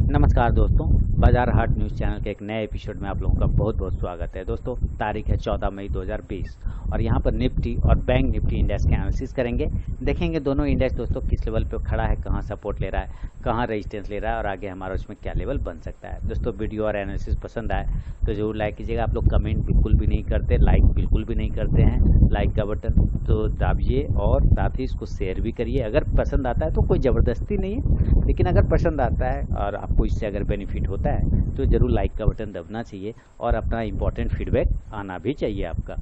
नमस्कार दोस्तों, बाजार हाट न्यूज़ चैनल के एक नए एपिसोड में आप लोगों का बहुत बहुत स्वागत है। दोस्तों, तारीख है 14 मई 2020 और यहाँ पर निफ्टी और बैंक निफ्टी इंडेक्स के एनालिसिस करेंगे। देखेंगे दोनों इंडेक्स दोस्तों किस लेवल पे खड़ा है, कहाँ सपोर्ट ले रहा है, कहाँ रेजिस्टेंस ले रहा है और आगे हमारा उसमें क्या लेवल बन सकता है। दोस्तों, वीडियो और एनालिसिस पसंद आए तो ज़रूर लाइक कीजिएगा। आप लोग कमेंट बिल्कुल भी नहीं करते, लाइक बिल्कुल भी नहीं करते हैं। लाइक का बटन तो दाबिए और साथ ही इसको शेयर भी करिए। अगर पसंद आता है तो कोई ज़बरदस्ती नहीं है, लेकिन अगर पसंद आता है और आपको इससे अगर बेनिफिट होता है तो ज़रूर लाइक का बटन दबना चाहिए और अपना इम्पोर्टेंट फीडबैक आना भी चाहिए आपका।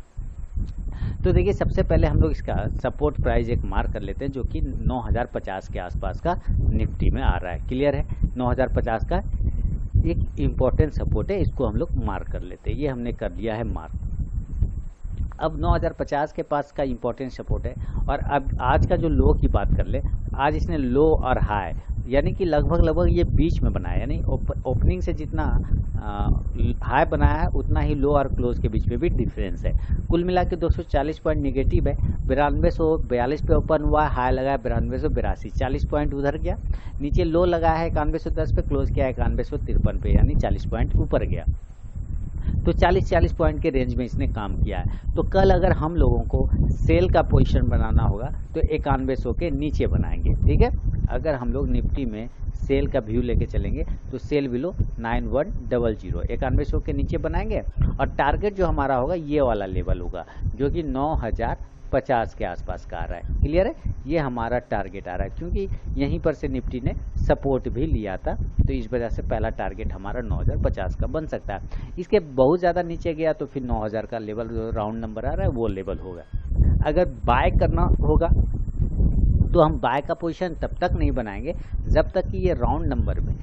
तो देखिए, सबसे पहले हम लोग इसका सपोर्ट प्राइस एक मार्क कर लेते हैं जो कि 9050 के आसपास का निफ्टी में आ रहा है। क्लियर है, 9050 का एक इम्पोर्टेंट सपोर्ट है, इसको हम लोग मार्क कर लेते हैं। ये हमने कर लिया है मार्क। अब 9050 के पास का इम्पोर्टेंट सपोर्ट है और अब आज का जो लो की बात कर ले, आज इसने लो और हाई यानी कि लगभग ये बीच में बनाया, यानी ओपनिंग से जितना हाई बनाया है उतना ही लो और क्लोज के बीच में भी डिफरेंस है। कुल मिला के 240 पॉइंट निगेटिव है। 9242 पे ओपन हुआ, हाई लगा है 9282, 40 पॉइंट उधर गया। नीचे लो लगाया है 9110 पे, क्लोज किया है 9153 पे, यानी 40 पॉइंट ऊपर गया। तो 40 पॉइंट के रेंज में इसने काम किया है। तो कल अगर हम लोगों को सेल का पोजीशन बनाना होगा तो 9100 के नीचे बनाएंगे। ठीक है, अगर हम लोग निफ्टी में सेल का व्यू लेके चलेंगे तो सेल बिलो 9100 9100 के नीचे बनाएंगे और टारगेट जो हमारा होगा ये वाला लेवल होगा जो कि 9050 के आसपास का आ रहा है। क्लियर है, ये हमारा टारगेट आ रहा है क्योंकि यहीं पर से निफ्टी ने सपोर्ट भी लिया था, तो इस वजह से पहला टारगेट हमारा 9050 का बन सकता है। इसके बहुत ज़्यादा नीचे गया तो फिर 9000 का लेवल जो राउंड नंबर आ रहा है वो लेवल होगा। अगर बाय करना होगा तो हम बाय का पोजीशन तब तक नहीं बनाएंगे जब तक कि ये राउंड नंबर में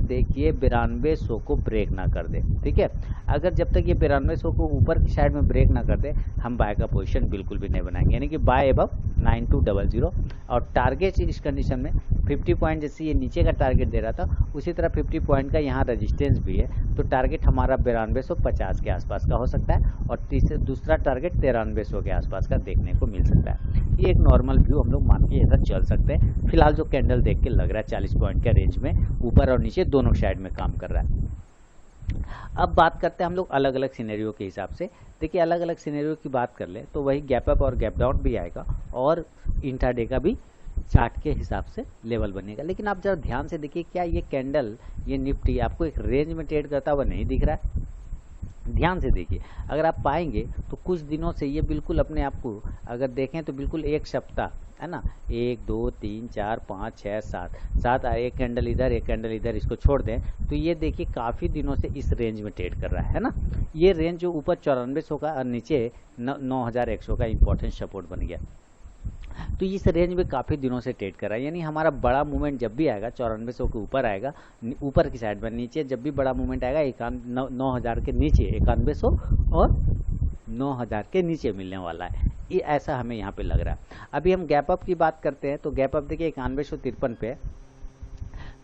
देखिए 9200 को ब्रेक ना कर दे। ठीक है, अगर जब तक ये 9200 को ऊपर की साइड में ब्रेक ना कर दे हम बाय का पोजीशन बिल्कुल भी नहीं बनाएंगे, यानी कि बाय अबव 9200। और टारगेट इस कंडीशन में 50 पॉइंट, जैसे ये नीचे का टारगेट दे रहा था उसी तरह 50 पॉइंट का यहाँ रेजिस्टेंस भी है, तो टारगेट हमारा 9250 के आसपास का हो सकता है और दूसरा टारगेट 9300 के आसपास का देखने को मिल सकता है। ये एक नॉर्मल व्यू हम लोग मान के ऐसा चल सकते हैं। फिलहाल जो कैंडल देख के लग रहा है 40 पॉइंट के रेंज में ऊपर और नीचे दोनों साइड में काम कर रहा है। अब बात करते हैं हम लोग अलग अलग सिनेरियो के हिसाब से। देखिए, अलग अलग सिनेरियो की बात कर ले तो वही गैप अप और गैप डाउन भी आएगा और इंट्राडे का भी चार्ट के हिसाब से लेवल बनेगा। लेकिन आप जरा ध्यान से देखिए, क्या ये कैंडल, ये निफ्टी आपको एक रेंज में ट्रेड करता हुआ नहीं दिख रहा है? ध्यान से देखिए, अगर आप पाएंगे तो कुछ दिनों से ये बिल्कुल अपने आप को अगर देखें तो बिल्कुल एक सप्ताह है ना, 1 2 3 4 5 6 7 एक कैंडल इधर एक कैंडल इधर, इसको छोड़ दें तो ये देखिए काफ़ी दिनों से इस रेंज में ट्रेड कर रहा है ना। ये रेंज जो ऊपर 9400 का और नीचे 9100 का इंपॉर्टेंट सपोर्ट बन गया, तो इस रेंज में काफ़ी दिनों से ट्रेड कर रहा है। यानी हमारा बड़ा मूवमेंट जब भी आएगा 9400 के ऊपर आएगा, ऊपर की साइड में, नीचे जब भी बड़ा मूवमेंट आएगा 9000 के नीचे 9100 और 9000 के नीचे मिलने वाला है। ये ऐसा हमें यहाँ पे लग रहा है। अभी हम गैप अप की बात करते हैं तो गैप अप देखिए 9153 पे।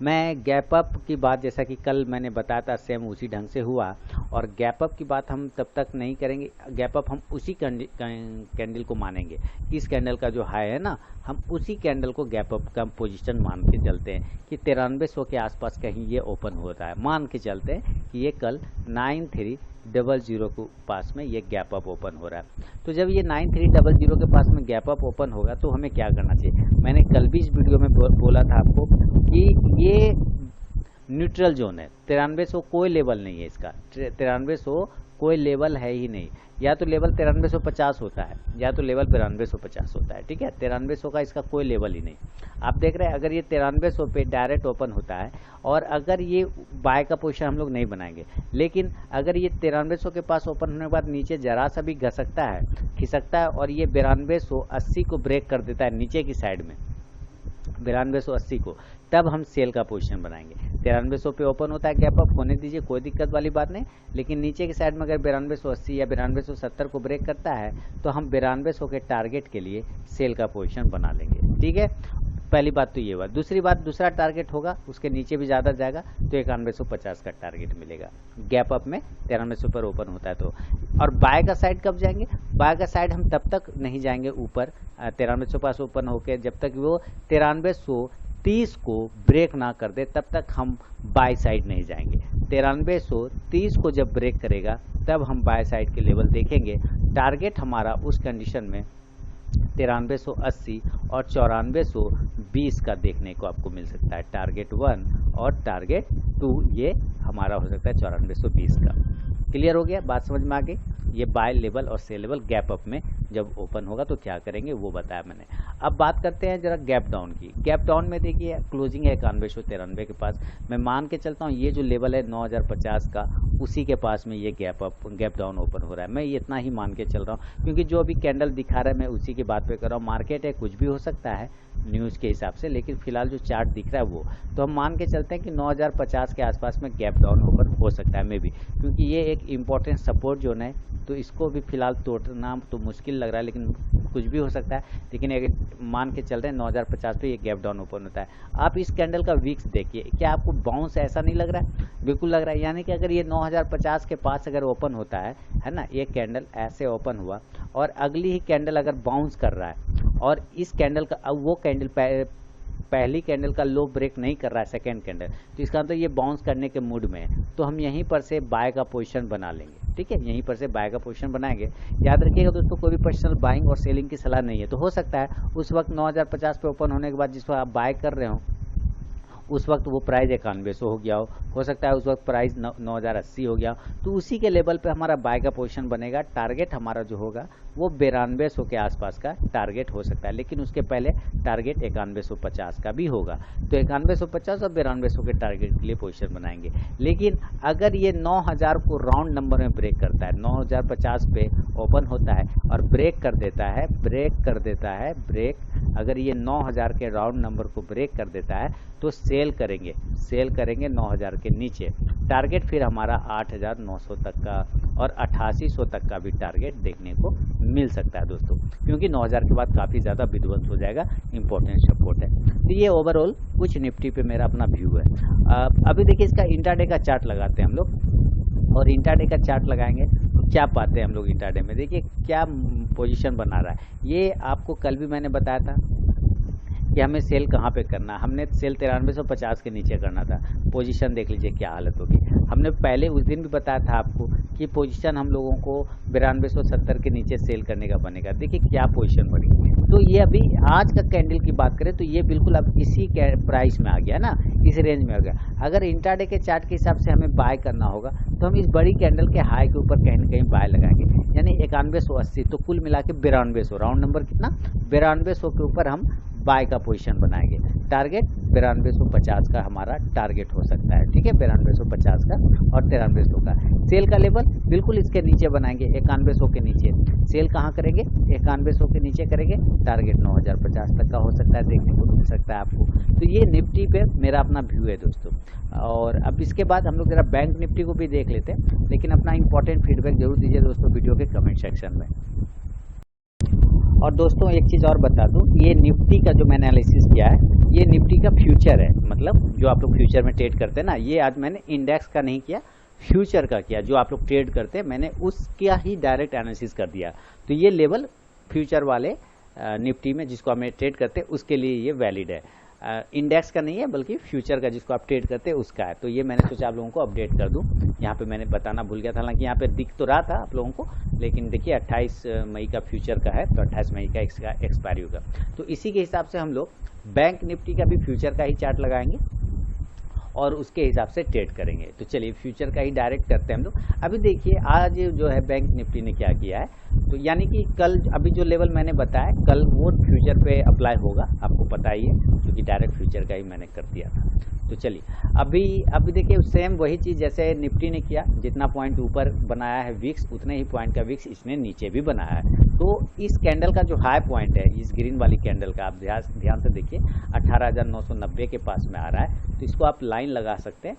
मैं गैप अप की बात, जैसा कि कल मैंने बताया था, सेम उसी ढंग से हुआ और गैप अप की बात हम तब तक नहीं करेंगे। गैप अप हम उसी कैंडल को मानेंगे, इस कैंडल का जो हाई है ना, हम उसी कैंडल को गैप अप का पोजीशन मान के चलते हैं कि 9300 के आसपास कहीं ये ओपन होता है। मान के चलते हैं कि ये कल 9300 के पास में ये गैप अप ओपन हो रहा है। तो जब ये 9300 के पास में गैप अप ओपन होगा तो हमें क्या करना चाहिए? मैंने कल भी इस वीडियो में बोला था आपको कि ये न्यूट्रल जोन है। 9300 कोई लेवल नहीं है इसका, 9300 कोई लेवल है ही नहीं। या तो लेवल 9350 होता है या तो लेवल 9250 होता है। ठीक है, 9300 का इसका कोई लेवल ही नहीं। आप देख रहे हैं, अगर ये 9300 पे डायरेक्ट ओपन होता है और अगर ये बाय का पोजीशन हम लोग नहीं बनाएंगे, लेकिन अगर ये 9300 के पास ओपन होने के बाद नीचे जरा सा भी घसकता है, खिसकता है और ये 9280 को ब्रेक कर देता है नीचे की साइड में, 9280 को, तब हम सेल का पोजीशन बनाएंगे। 9300 पे ओपन होता है, गैप अप होने दीजिए, कोई दिक्कत वाली बात नहीं। लेकिन नीचे की साइड में अगर 9280 या 9270 को ब्रेक करता है तो हम 9200 के टारगेट के लिए सेल का पोजीशन बना लेंगे। ठीक है, पहली बात तो ये हुआ। दूसरी बात, दूसरा टारगेट होगा उसके नीचे भी ज़्यादा जाएगा तो 9150 का टारगेट मिलेगा गैप अप में, 9300 पर ओपन होता है तो। और बाय का साइड कब जाएंगे? बाय का साइड हम तब तक नहीं जाएंगे ऊपर 9300 पास ओपन होकर, जब तक वो 9300 30 को ब्रेक ना कर दे तब तक हम बाय साइड नहीं जाएंगे। 9330 को जब ब्रेक करेगा तब हम बाय साइड के लेवल देखेंगे। टारगेट हमारा उस कंडीशन में 9380 और 9420 का देखने को आपको मिल सकता है। टारगेट 1 और टारगेट 2 ये हमारा हो सकता है 9420 का। क्लियर हो गया, बात समझ में आ गई। ये बाय लेवल और सेल लेवल गैप अप में जब ओपन होगा तो क्या करेंगे वो बताया मैंने। अब बात करते हैं जरा गैप डाउन की। गैप डाउन में देखिए क्लोजिंग है 9193 के पास। मैं मान के चलता हूँ ये जो लेवल है 9050 का, उसी के पास में ये गैप डाउन ओपन हो रहा है। मैं ये इतना ही मान के चल रहा हूँ क्योंकि जो अभी कैंडल दिखा रहा है मैं उसी की बात पे कर रहा हूँ। मार्केट है, कुछ भी हो सकता है न्यूज़ के हिसाब से, लेकिन फिलहाल जो चार्ट दिख रहा है वो तो हम मान के चलते हैं कि 9050 के आसपास में गैप डाउन ओपन हो सकता है मे बी, क्योंकि ये एक इम्पोर्टेंट सपोर्ट जोन है। तो इसको भी फिलहाल तोड़ना तो मुश्किल लग रहा है, लेकिन कुछ भी हो सकता है। लेकिन अगर मान के चल रहे हैं 9050 पे ये गैप डाउन ओपन होता है। आप इस कैंडल का वीक्स देखिए, क्या आपको बाउंस ऐसा नहीं लग रहा है? बिल्कुल लग रहा है। यानी कि अगर ये 9050 के पास अगर ओपन होता है ना, ये कैंडल ऐसे ओपन हुआ और अगली ही कैंडल अगर बाउंस कर रहा है और इस कैंडल का अब वो कैंडल पहली कैंडल का लो ब्रेक नहीं कर रहा है सेकेंड कैंडल, तो इसका मतलब ये बाउंस करने के मूड में है, तो हम यहीं पर से बाय का पोजीशन बना लेंगे। ठीक है, यहीं पर से बाय का पोजीशन बनाएंगे। याद रखिएगा दोस्तों, कोई भी पर्सनल बाइंग और सेलिंग की सलाह नहीं है। तो हो सकता है उस वक्त 9050 पे ओपन होने के बाद जिस वक्त आप बाय कर रहे हो उस वक्त वो प्राइस 9100 हो गया हो सकता है उस वक्त प्राइस 9080 हो गया, तो उसी के लेवल पे हमारा बाय का पोजीशन बनेगा। टारगेट हमारा जो होगा वो 9200 के आसपास का टारगेट हो सकता है, लेकिन उसके पहले टारगेट 9150 का भी होगा। तो 9150 और 9200 के टारगेट के लिए पोजीशन बनाएंगे। लेकिन अगर ये 9000 को राउंड नंबर में ब्रेक करता है, 9050 पे ओपन होता है और ब्रेक कर देता है, अगर ये 9000 के राउंड नंबर को ब्रेक कर देता है तो सेल करेंगे 9000 के नीचे। टारगेट फिर हमारा 8900 तक का और 8800 तक का भी टारगेट देखने को मिल सकता है दोस्तों, क्योंकि 9000 के बाद काफ़ी ज़्यादा विध्वंस हो जाएगा, इंपॉर्टेंट सपोर्ट है। तो ये ओवरऑल कुछ निफ्टी पे मेरा अपना व्यू है। अभी देखिए इसका इंट्राडे का चार्ट लगाते हैं हम लोग, और इंट्राडे का चार्ट लगाएंगे तो क्या पाते हैं हम लोग इंट्राडे में। देखिए क्या पोजीशन बना रहा है। ये आपको कल भी मैंने बताया था कि हमें सेल कहाँ पे करना है। हमने सेल 9350 के नीचे करना था। पोजीशन देख लीजिए क्या हालत होगी। हमने पहले उस दिन भी बताया था आपको कि पोजीशन हम लोगों को 9270 के नीचे सेल करने का बनेगा। देखिए क्या पोजीशन बनी। तो ये अभी आज का कैंडल की बात करें तो ये बिल्कुल अब इसी प्राइस में आ गया ना, इस रेंज में आ गया। अगर इंट्राडे के चार्ट के हिसाब से हमें बाय करना होगा तो हम इस बड़ी कैंडल के हाई के ऊपर कहीं ना कहीं बाय लगाएंगे, यानी 9180। तो कुल मिला के 9200, राउंड नंबर कितना, 9200 के ऊपर हम बाय का पोजीशन बनाएंगे। टारगेट 9250 का हमारा टारगेट हो सकता है। ठीक है, 9250 का और 9300 का। सेल का लेवल बिल्कुल इसके नीचे बनाएंगे, 9100 के नीचे। सेल कहाँ करेंगे, 9100 के नीचे करेंगे। टारगेट 9050 तक का हो सकता है, देखने को मिल सकता है आपको। तो ये निफ्टी पे मेरा अपना व्यू है दोस्तों। और अब इसके बाद हम लोग जरा बैंक निफ्टी को भी देख लेते हैं, लेकिन अपना इंपॉर्टेंट फीडबैक जरूर दीजिए दोस्तों वीडियो के कमेंट सेक्शन में। और दोस्तों एक चीज़ और बता दूं, ये निफ्टी का जो मैंने एनालिसिस किया है ये निफ्टी का फ्यूचर है। मतलब जो आप लोग फ्यूचर में ट्रेड करते हैं ना, ये आज मैंने इंडेक्स का नहीं किया, फ्यूचर का किया। जो आप लोग ट्रेड करते हैं मैंने उसका ही डायरेक्ट एनालिसिस कर दिया। तो ये लेवल फ्यूचर वाले निफ्टी में जिसको हमें ट्रेड करते हैं उसके लिए ये वैलिड है। इंडेक्स का नहीं है बल्कि फ्यूचर का जिसको आप ट्रेड करते हैं उसका है। तो ये मैंने सोचा आप लोगों को अपडेट कर दूं। यहाँ पे मैंने बताना भूल गया था, हालांकि यहाँ पे दिख तो रहा था आप लोगों को, लेकिन देखिए 28 मई का फ्यूचर का है, तो 28 मई का इसका एक्सपायरी होगा। तो इसी के हिसाब से हम लोग बैंक निफ्टी का भी फ्यूचर का ही चार्ट लगाएंगे और उसके हिसाब से ट्रेड करेंगे। तो चलिए फ्यूचर का ही डायरेक्ट करते हैं हम लोग। अभी देखिए आज जो है बैंक निफ्टी ने क्या किया है, तो यानी कि कल अभी जो लेवल मैंने बताया कल वो फ्यूचर पे अप्लाई होगा, आपको पता ही है, क्योंकि डायरेक्ट फ्यूचर का ही मैंने कर दिया था। तो चलिए अभी देखिए सेम वही चीज़ जैसे निफ्टी ने किया, जितना पॉइंट ऊपर बनाया है विक्स उतने ही पॉइंट का विक्स इसने नीचे भी बनाया है। तो इस कैंडल का जो हाई पॉइंट है, इस ग्रीन वाली कैंडल का आप ध्यान से देखिए 18,990 के पास में आ रहा है। तो इसको आप लाइन लगा सकते हैं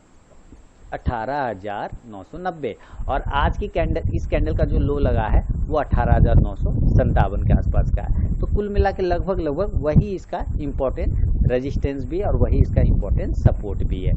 18,990, और आज की कैंडल इस कैंडल का जो लो लगा है वो 18,957 के आसपास का है। तो कुल मिला के लगभग वही इसका इम्पोर्टेंट रेजिस्टेंस भी है और वही इसका इम्पोर्टेंट सपोर्ट भी है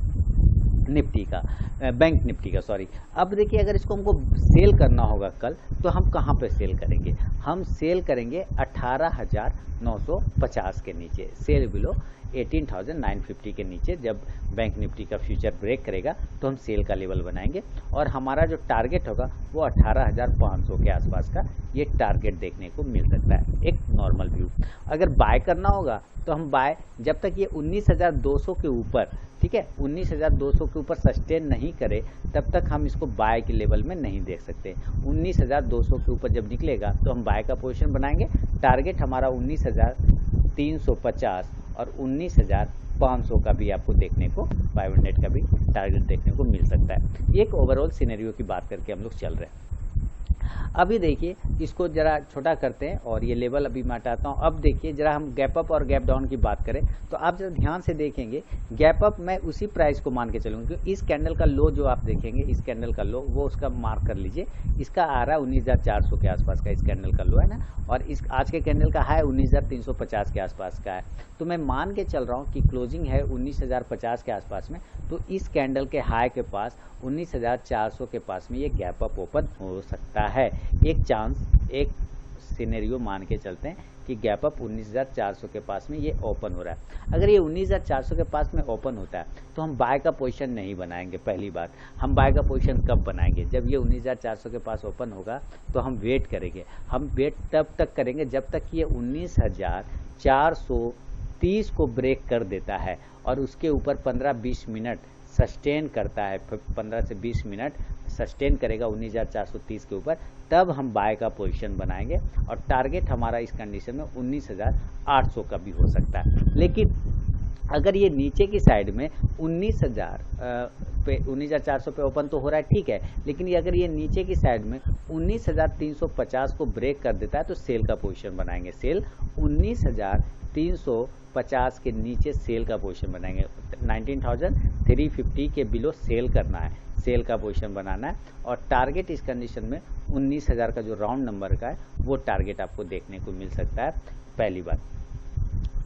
निफ्टी का, बैंक निफ्टी का सॉरी। अब देखिए अगर इसको हमको सेल करना होगा कल, तो हम कहाँ पे सेल करेंगे, हम सेल करेंगे 18,950 के नीचे, सेल बिलो 18,950 के नीचे जब बैंक निफ्टी का फ्यूचर ब्रेक करेगा तो हम सेल का लेवल बनाएंगे और हमारा जो टारगेट होगा वो 18,500 के आसपास का ये टारगेट देखने को मिल सकता है। एक नॉर्मल व्यू अगर बाय करना होगा तो हम बाय जब तक ये 19,200 के ऊपर, ठीक है, 19,200 के ऊपर सस्टेन नहीं करे तब तक हम इसको बाय के लेवल में नहीं देख सकते। 19,200 के ऊपर जब निकलेगा तो हम बाय का पोजीशन बनाएंगे। टारगेट हमारा 19,350 और 19,500 का भी आपको देखने को, 500 का भी टारगेट देखने को मिल सकता है। एक ओवरऑल सिनेरियो की बात करके हम लोग चल रहे हैं। अभी देखिए इसको जरा छोटा करते हैं और ये लेवल अभी मैं हटाता हूँ। अब देखिए जरा हम गैप अप और गैप डाउन की बात करें तो आप जरा ध्यान से देखेंगे, गैप अप मैं उसी प्राइस को मान के चलूँगा क्योंकि इस कैंडल का लो जो आप देखेंगे, इस कैंडल का लो वो उसका मार्क कर लीजिए, इसका आ रहा है 19,400 के आसपास का इस कैंडल का लो है ना, और इस आज के कैंडल का हाई 19,350 के आसपास का है। तो मैं मान के चल रहा हूँ कि क्लोजिंग है 19,050 के आसपास में, तो इस कैंडल के हाई के पास 19,400 के पास में ये गैप अप ओपन हो सकता है। एक चांस, एक सिनेरियो मान के चलते हैं कि गैप अप 19,400 के पास में ये ओपन हो रहा है। अगर ये 19,400 के पास में ओपन होता है तो हम बाय का पोजीशन नहीं बनाएंगे। पहली बात, हम बाय का पोजीशन कब बनाएंगे? जब ये 19,400 के पास ओपन होगा तो हम वेट करेंगे। हम वेट तब तक करेंगे जब तक ये 19,430 को ब्रेक कर देता है और उसके ऊपर 15-20 मिनट सस्टेन करता है, 15 से 20 मिनट सस्टेन करेगा 19,430 के ऊपर, तब हम बाय का पोजीशन बनाएंगे और टारगेट हमारा इस कंडीशन में 19,800 का भी हो सकता है। लेकिन अगर ये नीचे की साइड में 19,400 पे ओपन तो हो रहा है, ठीक है, लेकिन अगर ये नीचे की साइड में 19,350 को ब्रेक कर देता है तो सेल का पोजीशन बनाएंगे। सेल 19,350 के नीचे सेल का पोजीशन बनाएंगे। 19,350 के बिलो सेल करना है, सेल का पोजीशन बनाना है और टारगेट इस कंडीशन में 19,000 का जो राउंड नंबर का है वो टारगेट आपको देखने को मिल सकता है। पहली बात,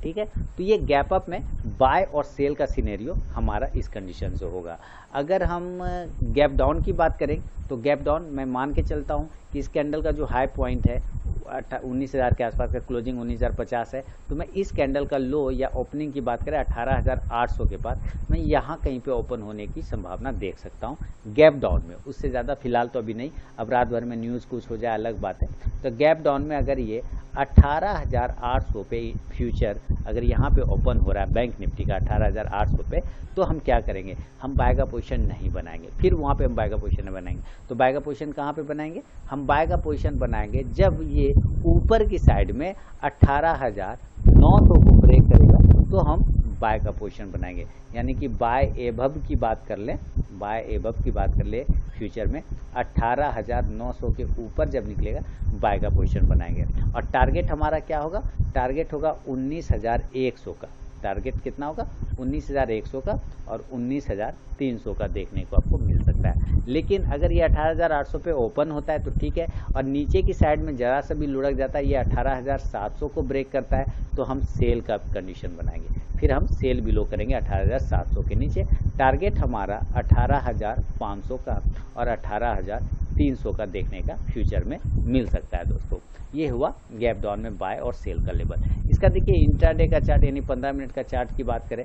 ठीक है, तो ये गैप अप में बाय और सेल का सिनेरियो हमारा इस कंडीशन से होगा। अगर हम गैप डाउन की बात करें तो गैप डाउन मैं मान के चलता हूं कि इस कैंडल का जो हाई पॉइंट है 19,000 के आसपास का, क्लोजिंग 19,050 है, तो मैं इस कैंडल का लो या ओपनिंग की बात करें 18,800 के पास, मैं यहाँ कहीं पे ओपन होने की संभावना देख सकता हूँ गैप डाउन में। उससे ज़्यादा फिलहाल तो अभी नहीं, अब रात भर में न्यूज़ कुछ हो जाए अलग बात है। तो गैप डाउन में अगर ये 18,800 पे फ्यूचर अगर यहाँ पे ओपन हो रहा है बैंक निफ्टी का 18,800 पे, तो हम क्या करेंगे? हम बाय का पोजीशन नहीं बनाएंगे। फिर वहाँ पे हम बाय का पोजीशन नहीं बनाएंगे। तो बाय का पोजीशन कहाँ पे बनाएंगे? हम बाय का पोजीशन बनाएंगे जब ये ऊपर की साइड में 18,900 को ब्रेक करेगा तो हम बाय का पोजीशन बनाएंगे। यानी कि बाय एबव की बात कर लें, बाय एबव की बात कर ले फ्यूचर में 18,900 के ऊपर जब निकलेगा बाय का पोजीशन बनाएंगे। और टारगेट हमारा क्या होगा? टारगेट होगा 19,100 का। टारगेट कितना होगा? 19,100 का और 19,300 का देखने को आपको मिल सकता है। लेकिन अगर ये 18,800 पे ओपन होता है तो ठीक है, और नीचे की साइड में जरा सा भी लुढ़क जाता है, ये 18,700 को ब्रेक करता है, तो हम सेल का कंडीशन बनाएंगे। फिर हम सेल बिलो करेंगे 18,700 के नीचे। टारगेट हमारा 18,500 का और 18,300 का देखने का फ्यूचर में मिल सकता है दोस्तों। ये हुआ गैप डाउन में बाय और सेल का लेवल। इसका देखिए इंट्राडे का चार्ट यानी 15 मिनट का चार्ट की बात करें,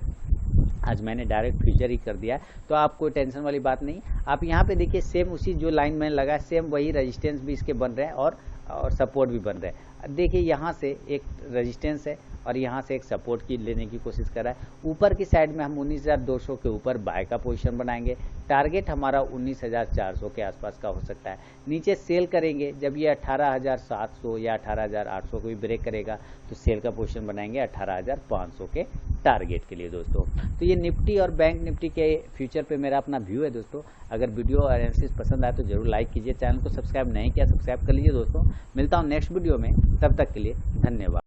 आज मैंने डायरेक्ट फ्यूचर ही कर दिया है तो आप कोई टेंशन वाली बात नहीं। आप यहाँ पे देखिए सेम उसी जो लाइन मैंने लगा सेम वही रेजिस्टेंस भी इसके बन रहे हैं और सपोर्ट भी बन रहे हैं। देखिए यहाँ से एक रेजिस्टेंस है और यहाँ से एक सपोर्ट की लेने की कोशिश कर रहा है। ऊपर की साइड में हम 19,200 के ऊपर बाय का पोजीशन बनाएंगे। टारगेट हमारा 19,400 के आसपास का हो सकता है। नीचे सेल करेंगे जब ये 18,700 या 18,800 को भी ब्रेक करेगा तो सेल का पोजीशन बनाएंगे 18,500 के टारगेट के लिए दोस्तों। तो ये निफ्टी और बैंक निफ्टी के फ्यूचर पे मेरा अपना व्यू है दोस्तों। अगर वीडियो और एनालिसिस पसंद आए तो जरूर लाइक कीजिए, चैनल को सब्सक्राइब नहीं किया सब्सक्राइब कर लीजिए दोस्तों। मिलता हूँ नेक्स्ट वीडियो में, तब तक के लिए धन्यवाद।